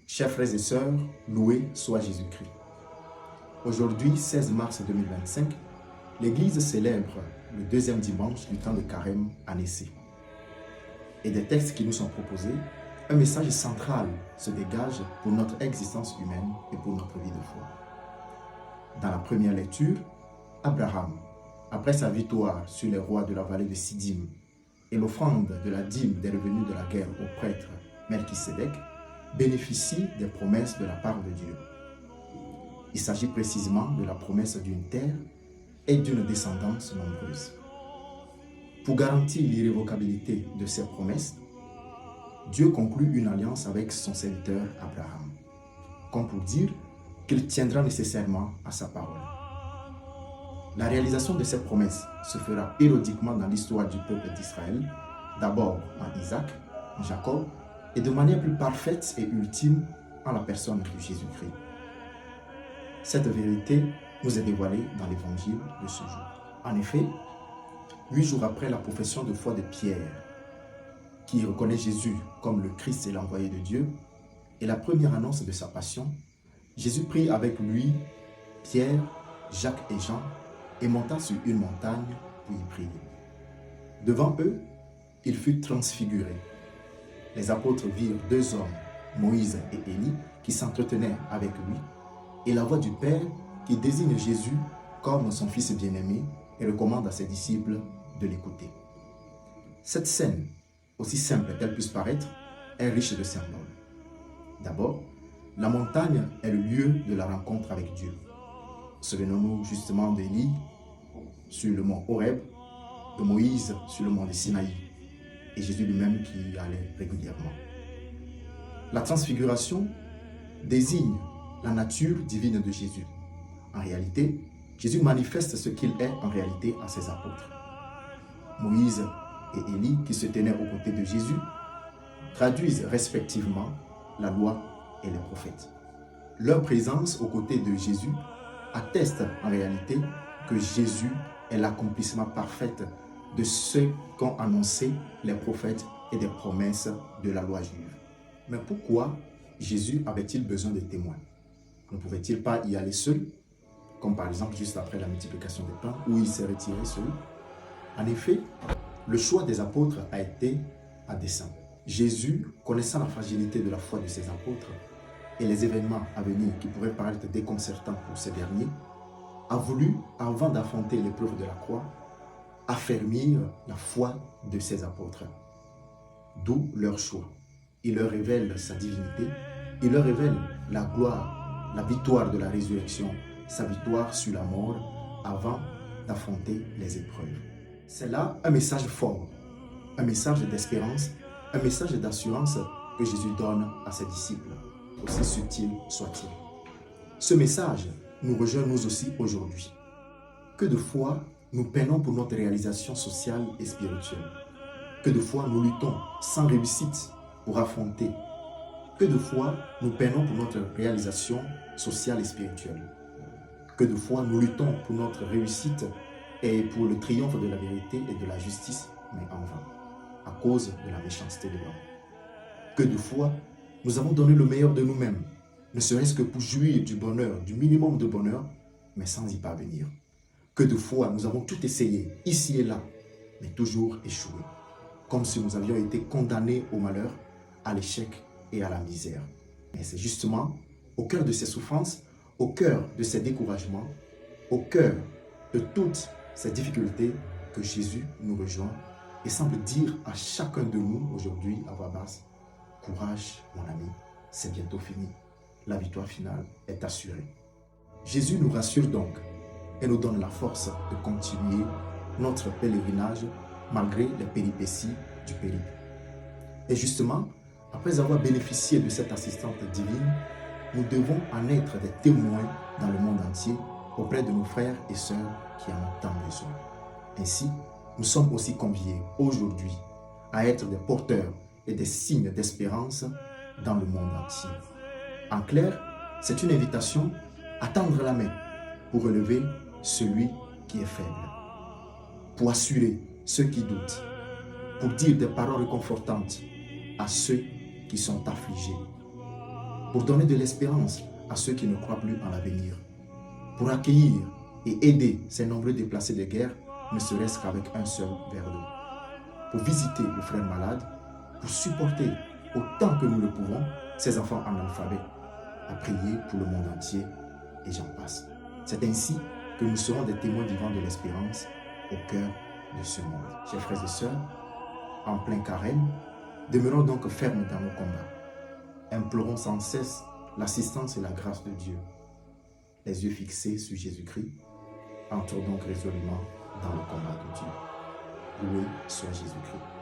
Chers frères et sœurs, loué soit Jésus-Christ. Aujourd'hui, 16 mars 2025, l'Église célèbre le deuxième dimanche du temps de Carême à Nicée. Et des textes qui nous sont proposés, un message central se dégage pour notre existence humaine et pour notre vie de foi. Dans la première lecture, Abraham, après sa victoire sur les rois de la vallée de Siddim et l'offrande de la dîme des revenus de la guerre au prêtre Melchisédek, bénéficie des promesses de la part de Dieu. Il s'agit précisément de la promesse d'une terre et d'une descendance nombreuse. Pour garantir l'irrévocabilité de ces promesses, Dieu conclut une alliance avec son serviteur Abraham, comme pour dire qu'il tiendra nécessairement à sa parole. La réalisation de cette promesse se fera périodiquement dans l'histoire du peuple d'Israël, d'abord en Isaac, en Jacob, et de manière plus parfaite et ultime en la personne de Jésus-Christ. Cette vérité nous est dévoilée dans l'évangile de ce jour. En effet, 8 jours après la profession de foi de Pierre, qui reconnaît Jésus comme le Christ et l'envoyé de Dieu, et la première annonce de sa passion, Jésus prit avec lui Pierre, Jacques et Jean et monta sur une montagne pour y prier. Devant eux, il fut transfiguré. Les apôtres virent 2 hommes, Moïse et Élie, qui s'entretenaient avec lui, et la voix du Père qui désigne Jésus comme son Fils bien-aimé et recommande à ses disciples de l'écouter. Cette scène, aussi simple qu'elle puisse paraître, est riche de symboles. D'abord, la montagne est le lieu de la rencontre avec Dieu. Souvenons-nous justement d'Élie sur le mont Horeb, de Moïse sur le mont de Sinaï, et Jésus lui-même qui y allait régulièrement. La transfiguration désigne la nature divine de Jésus. En réalité, Jésus manifeste ce qu'il est en réalité à ses apôtres. Moïse et Élie, qui se tenaient aux côtés de Jésus, traduisent respectivement la loi et les prophètes. Leur présence aux côtés de Jésus atteste en réalité que Jésus est l'accomplissement parfait de ce qu'ont annoncé les prophètes et des promesses de la loi juive. Mais pourquoi Jésus avait-il besoin de témoins? Ne pouvait-il pas y aller seul, comme par exemple juste après la multiplication des pains, où il s'est retiré seul? En effet, le choix des apôtres a été à dessein. Jésus, connaissant la fragilité de la foi de ses apôtres et les événements à venir qui pourraient paraître déconcertants pour ces derniers, a voulu, avant d'affronter l'épreuve de la croix, affermir la foi de ses apôtres. D'où leur choix. Il leur révèle sa divinité, il leur révèle la gloire, la victoire de la résurrection, sa victoire sur la mort avant d'affronter les épreuves. C'est là un message fort, un message d'espérance, un message d'assurance que Jésus donne à ses disciples, aussi subtil soit-il. Ce message nous rejoint nous aussi aujourd'hui. Que de fois nous peinons pour notre réalisation sociale et spirituelle. Que de fois nous luttons sans réussite pour affronter. Que de fois nous peinons pour notre réalisation sociale et spirituelle. Que de fois nous luttons pour notre réussite et pour le triomphe de la vérité et de la justice, mais en vain, à cause de la méchanceté de l'homme. Que de fois nous avons donné le meilleur de nous-mêmes, ne serait-ce que pour jouir du bonheur, du minimum de bonheur, mais sans y parvenir. Que de fois nous avons tout essayé, ici et là, mais toujours échoué, comme si nous avions été condamnés au malheur, à l'échec et à la misère. Mais c'est justement au cœur de ces souffrances, au cœur de ces découragements, au cœur de toutes ces difficultés que Jésus nous rejoint et semble dire à chacun de nous aujourd'hui à voix basse: courage mon ami, c'est bientôt fini. La victoire finale est assurée. Jésus nous rassure donc et nous donne la force de continuer notre pèlerinage malgré les péripéties du périple. Et justement, après avoir bénéficié de cette assistante divine, nous devons en être des témoins dans le monde entier auprès de nos frères et sœurs qui en ont tant besoin. Ainsi, nous sommes aussi conviés aujourd'hui à être des porteurs et des signes d'espérance dans le monde entier. En clair, c'est une invitation à tendre la main pour relever celui qui est faible, pour assurer ceux qui doutent, pour dire des paroles réconfortantes à ceux qui sont affligés, pour donner de l'espérance à ceux qui ne croient plus en l'avenir, pour accueillir et aider ces nombreux déplacés de guerre, ne serait-ce qu'avec un seul verre d'eau, pour visiter le frère malade, pour supporter autant que nous le pouvons ces enfants analphabètes, à prier pour le monde entier, et j'en passe. C'est ainsi que nous serons des témoins vivants de l'espérance au cœur de ce monde. Chers frères et sœurs, en plein carême, demeurons donc fermes dans nos combats. Implorons sans cesse l'assistance et la grâce de Dieu. Les yeux fixés sur Jésus-Christ, entrons donc résolument dans le combat de Dieu. Loué soit Jésus-Christ.